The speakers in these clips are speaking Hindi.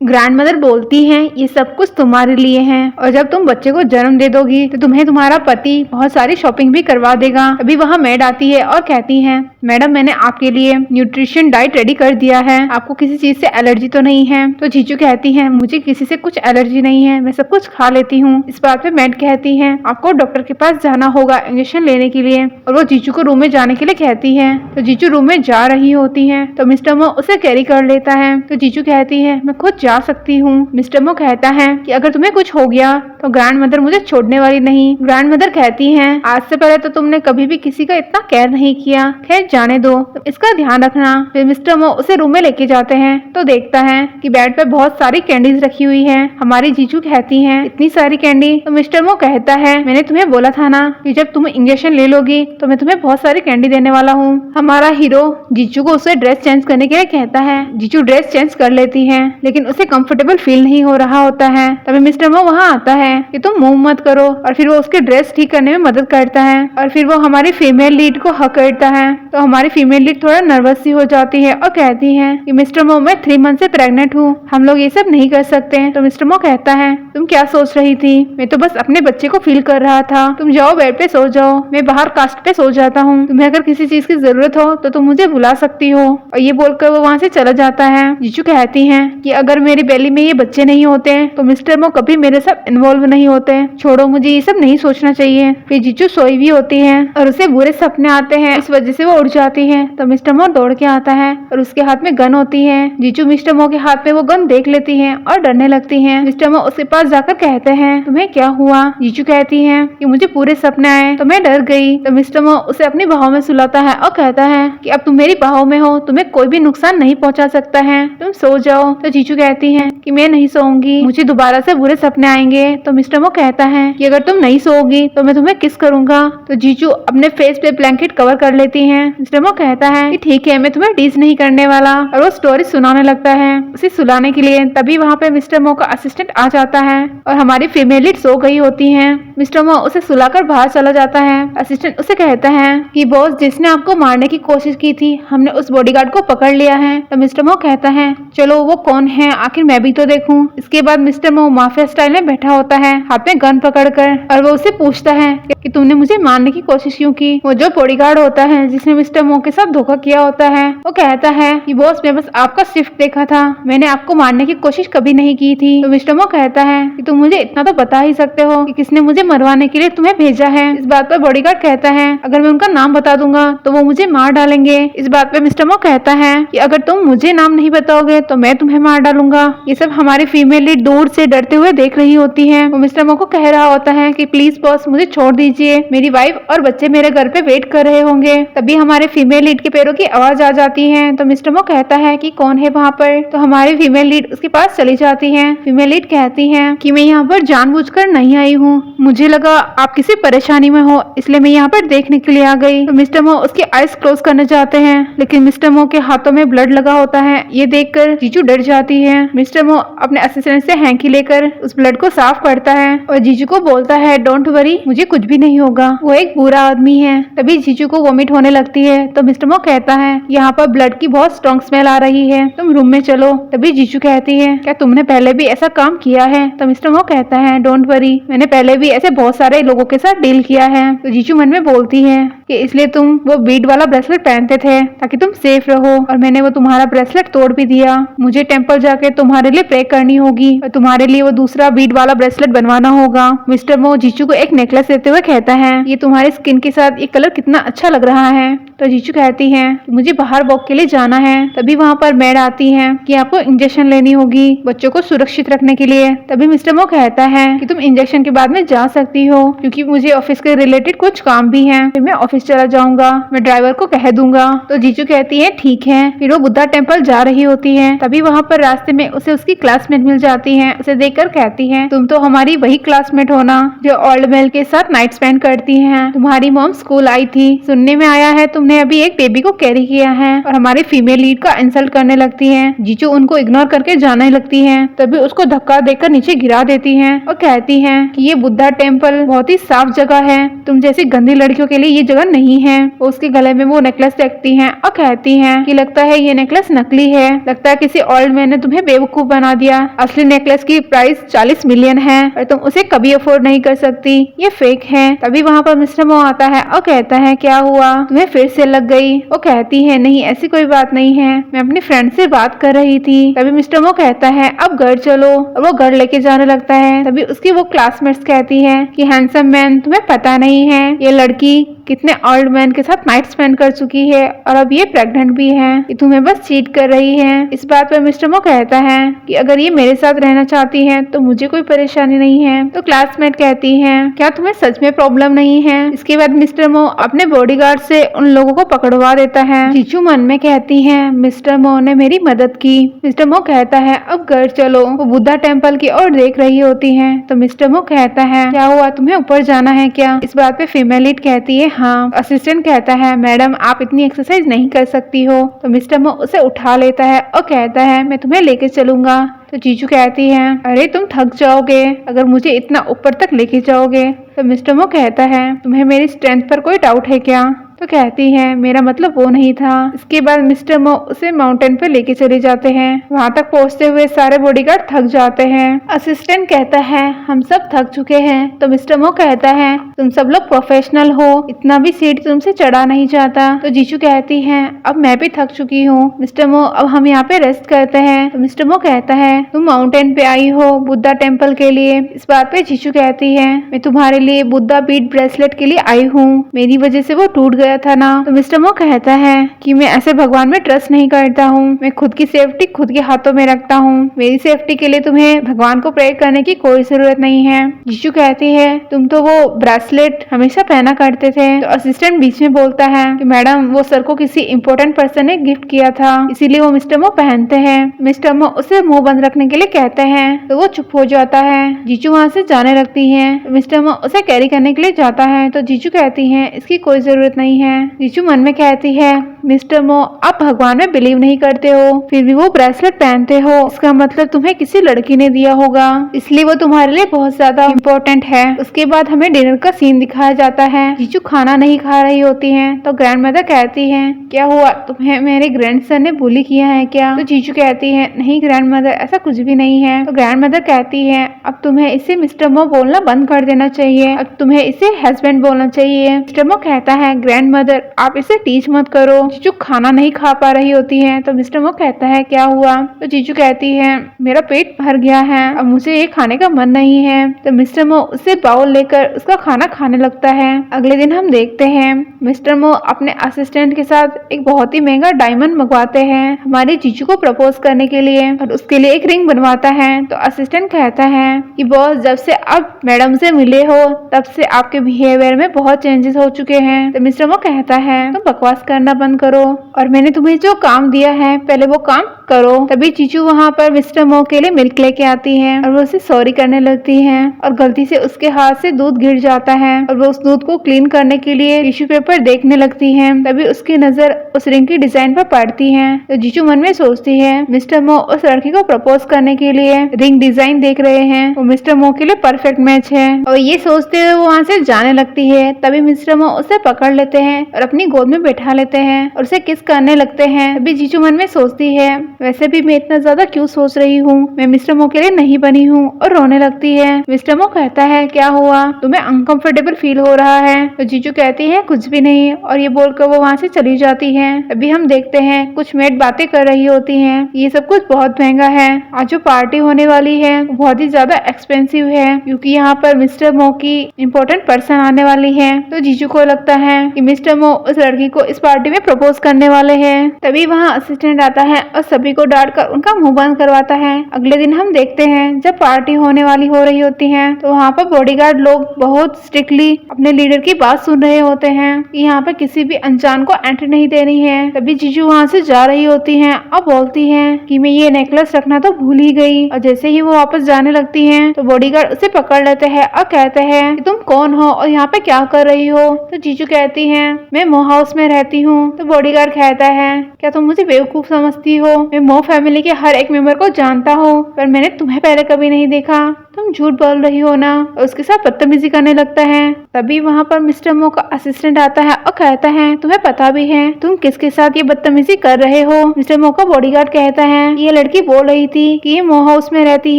ग्रैंड मदर बोलती हैं ये सब कुछ तुम्हारे लिए है और जब तुम बच्चे को जन्म दे दोगी तो तुम्हें तुम्हारा पति बहुत सारी शॉपिंग भी करवा देगा। अभी वहाँ मेड आती है और कहती है मैडम मैंने आपके लिए न्यूट्रिशन डाइट रेडी कर दिया है, आपको किसी चीज से एलर्जी तो नहीं है। तो जीजू कहती है मुझे किसी से कुछ एलर्जी नहीं है, मैं सब कुछ खा लेती हूँ। इस बात पे मेड कहती है आपको डॉक्टर के पास जाना होगा इंजेक्शन लेने के लिए और वो जीजू को रूम में जाने के लिए कहती है। तो जीजू रूम में जा रही होती है तो मिस्टर मो उसे कैरी कर लेता है। तो जीजू कहती है मैं खुद जा सकती हूँ। मिस्टर मो कहता है कि अगर तुम्हें कुछ हो गया तो ग्रैंड मदर मुझे छोड़ने वाली नहीं। ग्रैंड मदर कहती है आज से पहले तो तुमने कभी भी किसी का इतना केयर नहीं किया, खैर जाने दो, तो इसका ध्यान रखना। फिर मिस्टर मो उसे रूम में लेके जाते हैं तो देखता है कि बेड पे बहुत सारी कैंडीज रखी हुई है। हमारी जीजू कहती है इतनी सारी कैंडी। तो मिस्टर मो कहता है मैंने तुम्हें बोला था ना कि जब तुम इंजेक्शन ले लोगी तो मैं तुम्हें बहुत सारी कैंडी देने वाला हूँ। हमारा हीरो जीजू को उसे ड्रेस चेंज करने के लिए कहता है। जीजू ड्रेस चेंज कर लेती है लेकिन उसे कंफर्टेबल फील नहीं हो रहा होता है। तभी मिस्टर मो वहाँ आता है कि तुम मूव मत करो और फिर वो उसके ड्रेस ठीक करने में मदद करता है और फिर वो हमारी फीमेल लीड को हक करता है। तो हमारी फीमेल लीड थोड़ा नर्वस सी हो जाती है और कहती है कि मिस्टर मो मैं 3 मंथ से प्रेग्नेंट हूँ, हम लोग ये सब नहीं कर सकते। तो मिस्टर मो कहता है तुम क्या सोच रही थी, मैं तो बस अपने बच्चे को फील कर रहा था, तुम जाओ बेड पे सो जाओ, मैं बाहर कास्ट पे सो जाता हूँ, तुम्हें अगर किसी चीज की जरूरत हो तो तुम मुझे बुला सकती हो। और ये बोलकर वो वहाँ से चला जाता है। जीजू कहती है कि अगर मेरी बेली में ये बच्चे नहीं होते तो मिस्टर मो कभी मेरे साथ इन्वॉल्व नहीं होते, छोड़ो मुझे ये सब नहीं सोचना चाहिए। फिर जीजू सोई भी होती है और उसे बुरे सपने आते हैं, इस वजह से वो उड़ जाती है। तो मिस्टर मो दौड़ के आता है और उसके हाथ में गन होती है। जीजू मिस्टर मो के हाथ में वो गन देख लेती है और डरने लगती है। मिस्टर मो उसके पास जाकर कहते हैं तुम्हें क्या हुआ। जीजू कहती है कि मुझे पूरे सपने आए तो मैं डर गई। तो मिस्टर मो उसे अपनी बाहों में सुलाता है और कहता है कि अब तुम मेरी बाहों में हो, तुम्हें कोई भी नुकसान नहीं पहुंचा सकता है, तुम सो जाओ। तो जीजू कहती है कि मैं नहीं सोऊंगी, मुझे दोबारा से बुरे सपने आएंगे। तो मिस्टर मो कहता है कि अगर तुम नहीं सोओगी तो मैं तुम्हें किस करूंगा। तो जीजू अपने फेस पे ब्लैंकेट कवर कर लेती है। मिस्टर मो कहता है कि ठीक है मैं तुम्हें टीज नहीं करने वाला और वो स्टोरी सुनाने लगता है उसे सुलाने के लिए। तभी वहाँ पे मिस्टर मो का असिस्टेंट आ जाता है और हमारी फीमेल लीड सो गई होती है। मिस्टर मो उसे सुलाकर बाहर चला जाता है। असिस्टेंट उसे कहता है कि बॉस जिसने आपको मारने की कोशिश की थी हमने उस बॉडीगार्ड को पकड़ लिया है। तो मिस्टर मो कहता है चलो वो कौन है आखिर मैं भी तो देखूं। इसके बाद मिस्टर मो माफिया स्टाइल में बैठा होता है हाथ में गन पकड़कर और वो उसे पूछता है कि तुमने मुझे मारने की कोशिश क्यों की। वो जो बॉडीगार्ड होता है जिसने मिस्टर मो के साथ धोखा किया होता है वो कहता है कि बॉस मैं बस आपका शिफ्ट देखा था, मैंने आपको मारने की कोशिश कभी नहीं की थी। तो मिस्टर मो कहता है कि तुम मुझे इतना तो बता ही सकते हो कि किसने मुझे मरवाने के लिए तुम्हें भेजा है। इस बात पर बॉडीगार्ड कहता है अगर मैं उनका नाम बता दूंगा तो वो मुझे मार डालेंगे। इस बात पे मिस्टर मो कहता है कि अगर तुम मुझे नाम नहीं बताओगे तो मैं तुम्हें मार डालूंगा। ये सब हमारी फीमेल लीड दूर से डरते हुए देख रही होती है। वो मिस्टर मो को कह रहा होता है कि प्लीज बॉस मुझे छोड़ दीजिए, मेरी वाइफ और बच्चे मेरे घर पे वेट कर रहे होंगे। तभी हमारे फीमेल लीड के पैरों की आवाज आ जाती है। तो मिस्टर मो कहता है कि कौन है वहाँ पर। तो हमारी फीमेल लीड उसके पास चली जाती है। फीमेल लीड कहती है कि मैं यहाँ पर जानबूझकर नहीं आई हूँ, मुझे लगा आप किसी परेशानी में हो इसलिए मैं यहाँ पर देखने के लिए आ गई। तो मिस्टर मो उसकी आईज क्लोज करने जाते हैं लेकिन मिस्टर मो के हाथों में ब्लड लगा होता है। ये देखकर जीजू डर जाती है। मिस्टर मो अपने असिस्टेंट से हैंकी लेकर उस ब्लड को साफ करता है और जीजू को बोलता है डोंट वरी मुझे कुछ भी नहीं होगा, वो एक बुरा आदमी है। तभी जीजू को वोमिट होने लगती है। तो मिस्टर मो कहता है यहाँ पर ब्लड की बहुत स्ट्रॉन्ग स्मेल आ रही है, तुम रूम में चलो। तभी जीजू कहती है क्या तुमने पहले भी ऐसा काम किया है। तो मिस्टर मो कहता है डोंट वरी मैंने पहले भी ऐसे बहुत सारे लोगों के साथ डील किया है। तो जीजू मन में बोलती है कि इसलिए तुम वो बीड वाला ब्रेसलेट पहनते थे ताकि तुम सेफ रहो और मैंने वो तुम्हारा ब्रेसलेट तोड़ भी दिया। मुझे टेंपल जाके तुम्हारे लिए प्रे करनी होगी और तुम्हारे लिए वो दूसरा बीड वाला ब्रेसलेट बनवाना होगा। मिस्टर मो जीजू को एक नेकलेस देते हुए कहता है ये तुम्हारी स्किन के साथ ये कलर कितना अच्छा लग रहा है। तो जीजू कहती है कि मुझे बाहर वॉक के लिए जाना है। तभी वहाँ पर मेड आती है कि आपको इंजेक्शन लेनी होगी बच्चों को सुरक्षित रखने के लिए। तभी मिस्टर मो कहता है कि तुम इंजेक्शन के बाद में जा सकती हो क्योंकि मुझे ऑफिस के रिलेटेड कुछ काम भी है, फिर मैं ऑफिस चला जाऊंगा, मैं ड्राइवर को कह दूंगा। तो जीजू कहती है ठीक है। फिर वो बुद्धा टेम्पल जा रही होती है। तभी वहाँ पर रास्ते में उसे उसकी क्लासमेट मिल जाती है। उसे देखकर कहती है तुम तो हमारी वही क्लासमेट हो ना जो ओल्ड मेल के साथ नाइट स्पेंड करती है, तुम्हारी मॉम स्कूल आई थी, सुनने में आया है तुमने तुमने अभी एक बेबी को कैरी किया है, और हमारी फीमेल लीड का इंसल्ट करने लगती है। जीजू उनको इग्नोर करके जाने लगती है, तभी उसको धक्का देकर नीचे गिरा देती है और कहती है कि ये बुद्धा टेम्पल बहुत ही साफ जगह है, तुम जैसी गंदी लड़कियों के लिए ये जगह नहीं है। उसके गले में वो नेकलेस देखती है और कहती है कि लगता है ये नेकलेस नकली है, लगता है किसी ओल्ड मैन ने तुम्हें बेवकूफ बना दिया। असली नेकलेस की प्राइस 40 मिलियन है और तुम उसे कभी अफोर्ड नहीं कर सकती, ये फेक है। तभी वहाँ पर मिस्टर मो आता है और कहता है क्या हुआ, तुम्हें फिर से लग गई। वो कहती है नहीं ऐसी कोई बात नहीं है, मैं अपनी फ्रेंड से बात कर रही थी। तभी मिस्टर मो कहता है अब घर चलो, और वो घर लेके जाने लगता है। तभी उसकी वो क्लासमेट्स कहती है कि हैंडसम मैन तुम्हें पता नहीं है ये लड़की कितने ओल्ड मैन के साथ नाइट स्पेंड कर चुकी है और अब ये प्रेग्नेंट भी है, ये तुम्हें बस चीट कर रही है। इस बात पर मिस्टर मो कहता है कि अगर ये मेरे साथ रहना चाहती है तो मुझे कोई परेशानी नहीं है। तो क्लासमेट कहती है क्या तुम्हें सच में प्रॉब्लम नहीं है। इसके बाद मिस्टर मो अपने बॉडीगार्ड से उन लोगों को पकड़वा देता है। जीजू मन में कहती है मिस्टर मो ने मेरी मदद की। मिस्टर मो कहता है अब घर चलो। वो बुद्धा टेम्पल की ओर देख रही होती है तो मिस्टर मो कहता है क्या हुआ, तुम्हें ऊपर जाना है क्या। इस बात पे फीमेल लीड कहती है हाँ। असिस्टेंट कहता है मैडम आप इतनी एक्सरसाइज नहीं कर सकती हो। तो मिस्टर मो उसे उठा लेता है और कहता है मैं तुम्हें लेके चलूंगा। तो जीजू कहती है अरे तुम थक जाओगे अगर मुझे इतना ऊपर तक लेके जाओगे। तो मिस्टर मो कहता है तुम्हें मेरी स्ट्रेंथ पर कोई डाउट है क्या। तो कहती है मेरा मतलब वो नहीं था। इसके बाद मिस्टर मो उसे माउंटेन पे लेके चले जाते हैं। वहाँ तक पहुँचते हुए सारे बॉडीगार्ड थक जाते हैं। असिस्टेंट कहता है हम सब थक चुके हैं। तो मिस्टर मो कहता है तुम सब लोग प्रोफेशनल हो, इतना भी सीट तुमसे चढ़ा नहीं जाता। तो जीजू कहती है अब मैं भी थक चुकी हूँ मिस्टर मो, अब हम यहाँ पे रेस्ट करते हैं। तो मिस्टर मो कहता है तुम माउंटेन पे आई हो बुद्धा टेम्पल के लिए। इस बात पे जीजू कहती है मैं तुम्हारे लिए बुद्धा बीट ब्रेसलेट के लिए आई हूँ, मेरी वजह से वो टूट गया था ना। तो मिस्टर मो कहता है कि मैं ऐसे भगवान में ट्रस्ट नहीं करता हूँ, मैं खुद की सेफ्टी खुद के हाथों में रखता हूँ, मेरी सेफ्टी के लिए तुम्हें भगवान को प्रे करने की कोई जरूरत नहीं है। जीजू कहती है तुम तो वो ब्रेसलेट हमेशा पहना करते थे। तो असिस्टेंट बीच में बोलता है कि मैडम वो सर को किसी इम्पोर्टेंट पर्सन ने गिफ्ट किया था, इसीलिए वो मिस्टर मो पहनते हैं। मिस्टर मो उसे मुंह बंद रखने के लिए कहते हैं तो वो चुप हो जाता है। जीजू वहाँ से जाने लगती है। तो मिस्टर मो उसे कैरी करने के लिए जाता है। तो जीजू कहती है इसकी कोई जरूरत नहीं है। जीजू मन में कहती है मिस्टर मो आप भगवान में बिलीव नहीं करते हो फिर भी वो ब्रेसलेट पहनते हो, इसका मतलब तुम्हें किसी लड़की ने दिया होगा, इसलिए वो तुम्हारे लिए बहुत ज्यादा इम्पोर्टेंट है। उसके बाद हमें डिनर का सीन दिखाया जाता है। जीजू खाना नहीं खा रही होती है तो ग्रैंड मदर कहती है क्या हुआ, तुम्हें मेरे ग्रैंडसन ने बुली किया है क्या। तो जीजू कहती है नहीं ग्रैंड मदर ऐसा कुछ भी नहीं है। तो ग्रैंड मदर कहती है अब तुम्हें इसे मिस्टर मो बोलना बंद कर देना चाहिए, अब तुम्हें इसे हस्बैंड बोलना चाहिए। मिस्टर मो कहता है ग्रैंड मदर आप इसे टीच मत करो। जीजू खाना नहीं खा पा रही होती है तो मिस्टर मो कहता है क्या हुआ। तो जीजू कहती है मेरा पेट भर गया है, अब मुझे ये खाने का मन नहीं है। तो मिस्टर मो उससे बाउल लेकर उसका खाना खाने लगता है। अगले दिन हम देखते हैं मिस्टर मो अपने असिस्टेंट के साथ एक बहुत ही महंगा डायमंड मंगवाते हैं हमारे जीजू को प्रपोज करने के लिए, और उसके लिए एक रिंग बनवाता है। तो असिस्टेंट कहता है कि बॉस जब से आप मैडम से मिले हो तब से आपके बिहेवियर में बहुत चेंजेस हो चुके हैं। तो मिस्टर मो कहता है तुम बकवास करना बंद करो और मैंने तुम्हें जो काम दिया है पहले वो काम करो। तभी जीजू वहाँ पर मिस्टर मो के लिए मिल्क लेके आती है और वो उसे सॉरी करने लगती है, और गलती से उसके हाथ से दूध गिर जाता है और वो उस दूध को क्लीन करने के लिए टिश्यू पेपर देखने लगती है। तभी उसकी नजर उस रिंग की डिजाइन पर पड़ती है। तो जीजू मन में सोचती है मिस्टर मो उस लड़की को प्रपोज करने के लिए रिंग डिजाइन देख रहे हैं, वो मिस्टर मो के लिए परफेक्ट मैच है। और ये सोचते हुए वो वहाँ से जाने लगती है। तभी मिस्टर मो उसे पकड़ लेते हैं और अपनी गोद में बैठा लेते हैं और उसे किस करने लगते हैं। तभी जीजू मन में सोचती है वैसे भी मैं इतना ज्यादा क्यों सोच रही हूँ, मैं मिस्टर मो के लिए नहीं बनी हूँ, और रोने लगती है। मिस्टर मो कहता है क्या हुआ, तुम्हें अनकंफर्टेबल फील हो रहा है। तो जीजू कहती है कुछ भी नहीं, और ये बोलकर वो वहाँ से चली जाती है। अभी हम देखते हैं कुछ मेड बातें कर रही होती है, ये सब कुछ बहुत महंगा है, आज जो पार्टी होने वाली है वो बहुत ही ज्यादा एक्सपेंसिव है क्योंकि यहाँ पर मिस्टर मो की इम्पोर्टेंट पर्सन आने वाली है। तो जीजू को लगता है कि मिस्टर मो उस लड़की को इस पार्टी में प्रपोज करने वाले हैं। तभी वहाँ असिस्टेंट आता है और सभी सभी को डांट कर उनका मुंह बंद करवाता है। अगले दिन हम देखते हैं जब पार्टी होने वाली हो रही होती है तो वहाँ पर बॉडीगार्ड लोग बहुत स्ट्रिक्टली अपने लीडर की बात सुन रहे होते हैं कि यहाँ पर किसी भी अनजान को एंट्री नहीं देनी है। तभी जीजू वहाँ से जा रही होती हैं और बोलती हैं कि मैं ये नेकलेस रखना तो भूल ही गई। और जैसे ही वो वापस जाने लगती हैं तो बॉडीगार्ड उसे पकड़ लेते हैं और कहते हैं कि तुम कौन हो और यहाँ पे क्या कर रही हो। तो जीजू कहती हैं मैं मो हाउस में रहती हूँ। तो बॉडीगार्ड कहता है क्या तुम मुझे बेवकूफ समझती हो, मैं मो फैमिली के हर एक मेंबर को जानता हूँ पर मैंने तुम्हें पहले कभी नहीं देखा, तुम झूठ बोल रही हो ना। और उसके साथ बदतमीजी करने लगता है। तभी वहाँ पर मिस्टर मो का असिस्टेंट आता है और कहता है तुम्हें पता भी है तुम किसके साथ ये बदतमीजी कर रहे हो। मिस्टर मो का बॉडीगार्ड कहता है ये लड़की बोल रही थी कि ये मो हाउस में रहती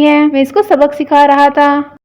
है, मैं इसको सबक सिखा रहा था।